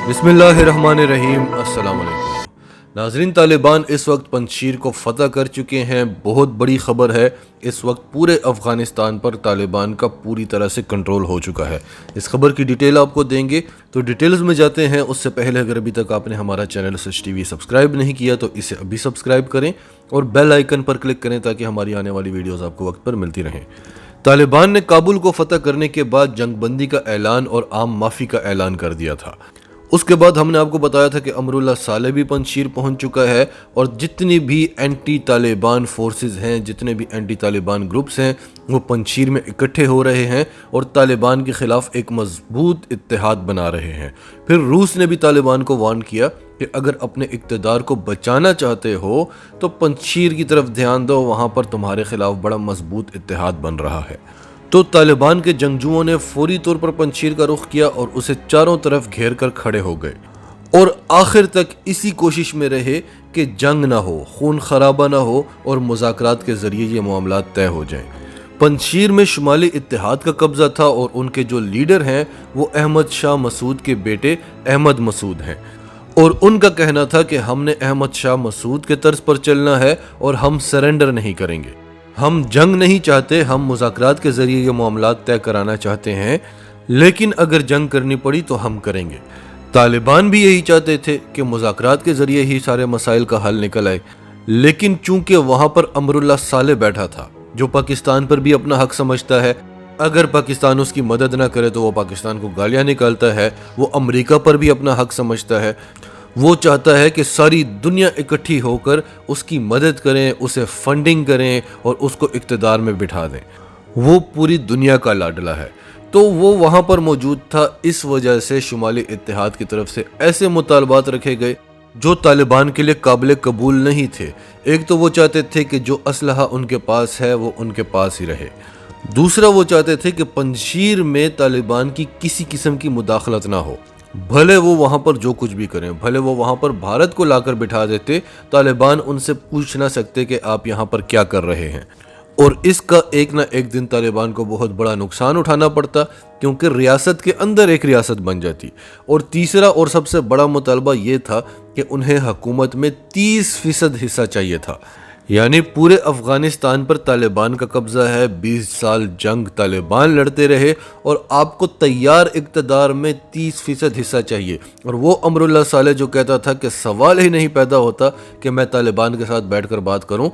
बिस्मिल्लाहिर्रहमानिर्रहीम। अस्सलाम वालेकुम नाज़रीन, तालिबान इस वक्त पंजशीर को फ़तह कर चुके हैं। बहुत बड़ी ख़बर है, इस वक्त पूरे अफ़गानिस्तान पर तालिबान का पूरी तरह से कंट्रोल हो चुका है। इस खबर की डिटेल आपको देंगे, तो डिटेल्स में जाते हैं। उससे पहले अगर अभी तक आपने हमारा चैनल सच टीवी सब्सक्राइब नहीं किया तो इसे अभी सब्सक्राइब करें और बेल आइकन पर क्लिक करें ताकि हमारी आने वाली वीडियोज़ आपको वक्त पर मिलती रहें। तालिबान ने काबुल को फ़तह करने के बाद जंगबंदी का ऐलान और आम माफ़ी का ऐलान कर दिया था। उसके बाद हमने आपको बताया था कि अमरुल्लाह साले भी पंजशीर पहुंच चुका है और जितनी भी एंटी तालिबान फोर्सेस हैं, जितने भी एंटी तालिबान ग्रुप्स हैं, वो पंजशीर में इकट्ठे हो रहे हैं और तालिबान के ख़िलाफ़ एक मजबूत इत्तेहाद बना रहे हैं। फिर रूस ने भी तालिबान को वार्न किया कि अगर अपने इक़्तिदार को बचाना चाहते हो तो पंजशीर की तरफ ध्यान दो, वहाँ पर तुम्हारे ख़िलाफ़ बड़ा मजबूत इत्तेहाद बन रहा है। तो तालिबान के जंगजुओं ने फौरी तौर पर पंजशीर का रुख किया और उसे चारों तरफ घेर कर खड़े हो गए और आखिर तक इसी कोशिश में रहे कि जंग ना हो, खून खराबा ना हो और मुज़ाकरात के ज़रिए ये मामलात तय हो जाएं। पंजशीर में शुमाली इत्तेहाद का कब्ज़ा था और उनके जो लीडर हैं वो अहमद शाह मसूद के बेटे अहमद मसूद हैं और उनका कहना था कि हमने अहमद शाह मसूद के तर्ज पर चलना है और हम सरेंडर नहीं करेंगे। हम जंग नहीं चाहते, हम मुज़ाकरात के ज़रिए ये मामलात तय कराना चाहते हैं, लेकिन अगर जंग करनी पड़ी तो हम करेंगे। तालिबान भी यही चाहते थे कि मुज़ाकरात के ज़रिए ही सारे मसाइल का हल निकल आए, लेकिन चूंकि वहाँ पर अमरुल्लाह साले बैठा था जो पाकिस्तान पर भी अपना हक समझता है, अगर पाकिस्तान उसकी मदद ना करे तो वो पाकिस्तान को गालियाँ निकालता है, वो अमेरिका पर भी अपना हक समझता है, वो चाहता है कि सारी दुनिया इकट्ठी होकर उसकी मदद करें, उसे फंडिंग करें और उसको इक़्तिदार में बिठा दें। वो पूरी दुनिया का लाडला है, तो वो वहाँ पर मौजूद था। इस वजह से शुमाली इत्तेहाद की तरफ से ऐसे मुतालबात रखे गए जो तालिबान के लिए काबिल कबूल नहीं थे। एक तो वो चाहते थे कि जो असलहा उनके पास है वो उनके पास ही रहे। दूसरा, वो चाहते थे कि पंजशीर में तालिबान की किसी किस्म की मुदाखलत ना हो, भले वो वहाँ पर जो कुछ भी करें, भले वो वहाँ पर भारत को लाकर बिठा देते, तालिबान उनसे पूछ ना सकते कि आप यहाँ पर क्या कर रहे हैं। और इसका एक ना एक दिन तालिबान को बहुत बड़ा नुकसान उठाना पड़ता, क्योंकि रियासत के अंदर एक रियासत बन जाती। और तीसरा और सबसे बड़ा मुतालबा ये था कि उन्हें हुकूमत में 30% हिस्सा चाहिए था। यानी पूरे अफ़गानिस्तान पर तालिबान का कब्ज़ा है, 20 साल जंग तालिबान लड़ते रहे और आपको तैयार इक़्तिदार में 30% हिस्सा चाहिए। और वो अमरुल्लाह साले जो कहता था कि सवाल ही नहीं पैदा होता कि मैं तालिबान के साथ बैठकर बात करूं,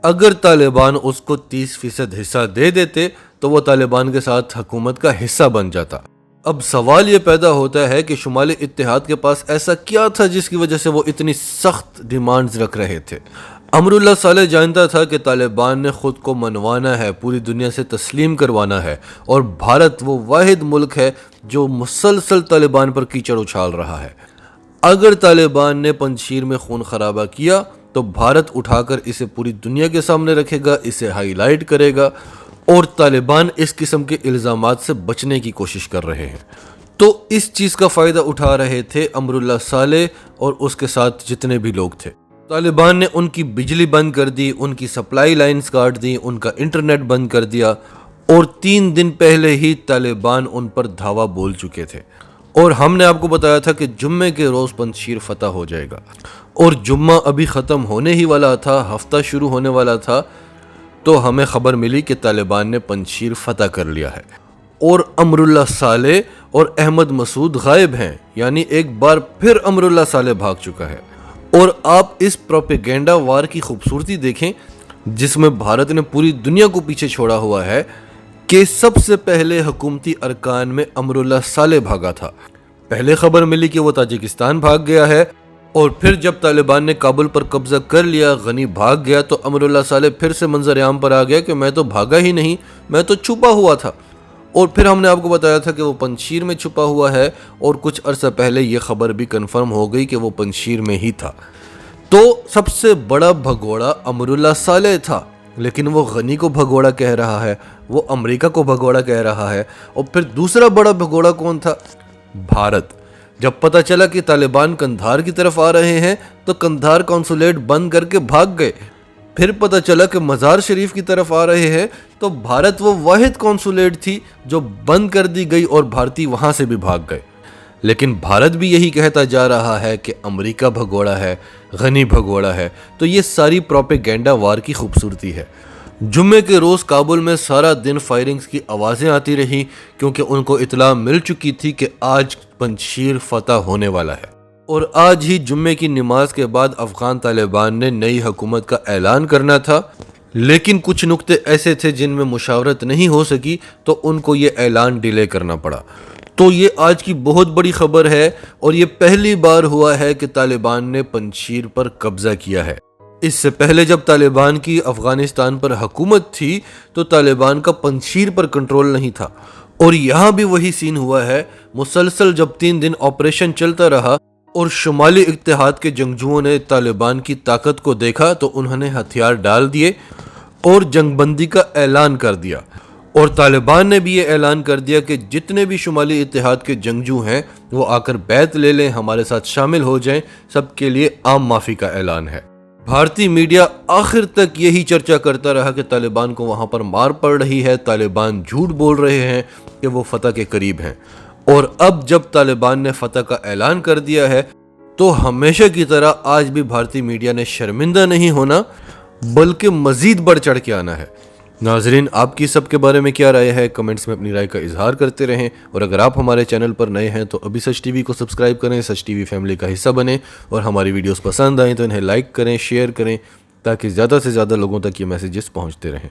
अगर तालिबान उसको 30% हिस्सा दे देते तो वो तालिबान के साथ हुकूमत का हिस्सा बन जाता। अब सवाल ये पैदा होता है कि शुमाली इत्तेहाद के पास ऐसा क्या था जिसकी वजह से वो इतनी सख्त डिमांड्स रख रहे थे। अमरुल्लाह साले जानता था कि तालिबान ने ख़ुद को मनवाना है, पूरी दुनिया से तस्लीम करवाना है और भारत वो वाहिद मुल्क है जो मुसलसल तालिबान पर कीचड़ उछाल रहा है। अगर तालिबान ने पंजशीर में खून खराबा किया तो भारत उठाकर इसे पूरी दुनिया के सामने रखेगा, इसे हाईलाइट करेगा और तालिबान इस किस्म के इल्ज़ामात से बचने की कोशिश कर रहे हैं। तो इस चीज़ का फ़ायदा उठा रहे थे अमरुल्लाह साले और उसके साथ जितने भी लोग थे। तालिबान ने उनकी बिजली बंद कर दी, उनकी सप्लाई लाइंस काट दी, उनका इंटरनेट बंद कर दिया और 3 दिन पहले ही तालिबान उन पर धावा बोल चुके थे। और हमने आपको बताया था कि जुम्मे के रोज़ पंजशीर फ़तह हो जाएगा और जुम्मा अभी ख़त्म होने ही वाला था, हफ्ता शुरू होने वाला था, तो हमें ख़बर मिली कि तालिबान ने पंजशीर फ़तह कर लिया है और अमरुल्लाह साले और अहमद मसूद गायब हैं। यानी एक बार फिर अमरुल्लाह साले भाग चुका है। और आप इस प्रोपेगेंडा वार की खूबसूरती देखें जिसमें भारत ने पूरी दुनिया को पीछे छोड़ा हुआ है कि सबसे पहले हुकूमती अरकान में अमरुल्लाह साले भागा था। पहले खबर मिली कि वो ताजिकिस्तान भाग गया है और फिर जब तालिबान ने काबुल पर कब्जा कर लिया, गनी भाग गया, तो अमरुल्लाह साले फिर से मंजर आम पर आ गया कि मैं तो भागा ही नहीं, मैं तो छुपा हुआ था। और फिर हमने आपको बताया था कि वो पंजशीर में छुपा हुआ है और कुछ अरसा पहले ये खबर भी कंफर्म हो गई कि वो पंजशीर में ही था। तो सबसे बड़ा भगोड़ा अमरुल्लाह साले था, लेकिन वो गनी को भगोड़ा कह रहा है, वो अमेरिका को भगोड़ा कह रहा है। और फिर दूसरा बड़ा भगोड़ा कौन था? भारत। जब पता चला कि तालिबान कंधार की तरफ आ रहे हैं तो कंधार कौंसुलेट बंद करके भाग गए। फिर पता चला कि मज़ार शरीफ की तरफ आ रहे हैं तो भारत वो वाहिद कौंसुलेट थी जो बंद कर दी गई और भारतीय वहाँ से भी भाग गए। لیکن بھارت بھی یہی کہتا جا رہا ہے کہ امریکہ بھگوڑا ہے، غنی بھگوڑا ہے۔ تو یہ ساری پروپیگنڈا وار کی خوبصورتی ہے۔ جمعے کے روز کابل میں سارا دن فائرنگز کی آوازیں آتی رہی کیونکہ ان کو اطلاع مل چکی تھی کہ آج پنجشیر فتح ہونے والا ہے، اور آج ہی جمعے کی نماز کے بعد افغان طالبان نے نئی حکومت کا اعلان کرنا تھا، لیکن کچھ نقطے ایسے تھے جن میں مشاورت نہیں ہو سکی تو ان کو یہ اعلان ڈیلے کرنا پڑا۔ تو یہ آج کی بہت بڑی خبر ہے، اور یہ پہلی بار ہوا ہے کہ طالبان نے پنجشیر پر قبضہ کیا ہے۔ اس سے پہلے جب طالبان کی افغانستان پر حکومت تھی تو طالبان کا پنجشیر پر کنٹرول نہیں تھا، اور یہاں بھی وہی سین ہوا ہے۔ مسلسل جب 3 دن آپریشن چلتا رہا اور شمالی اتحاد کے جنگجوؤں نے طالبان کی طاقت کو دیکھا تو انہوں نے ہتھیار ڈال دیے اور جنگ بندی کا اعلان کر دیا، اور طالبان نے بھی یہ اعلان کر دیا کہ جتنے بھی شمالی اتحاد کے جنگجو ہیں وہ آ کر بیعت لے لیں، ہمارے ساتھ شامل ہو جائیں۔ سب کے لیے عام معافی کا اعلان ہے۔ بھارتی میڈیا آخر تک یہی چرچا کرتا رہا کہ طالبان کو وہاں پر مار پڑ رہی ہے، طالبان جھوٹ بول رہے ہیں کہ وہ فتح کے قریب ہیں، اور اب جب طالبان نے فتح کا اعلان کر دیا ہے تو ہمیشہ کی طرح آج بھی بھارتی میڈیا نے شرمندہ نہیں ہونا بلکہ مزید بڑھ چڑھ کے آنا ہے۔ ناظرین، آپ کی سب کے بارے میں کیا رائے ہے؟ کمنٹس میں اپنی رائے کا اظہار کرتے رہیں، اور اگر آپ ہمارے چینل پر نئے ہیں تو ابھی سچ ٹی وی کو سبسکرائب کریں، سچ ٹی وی فیملی کا حصہ بنیں، اور ہماری ویڈیوز پسند آئیں تو انہیں لائک کریں، شیئر کریں، تاکہ زیادہ سے زیادہ لوگوں تک یہ میسیجز پہنچتے رہیں۔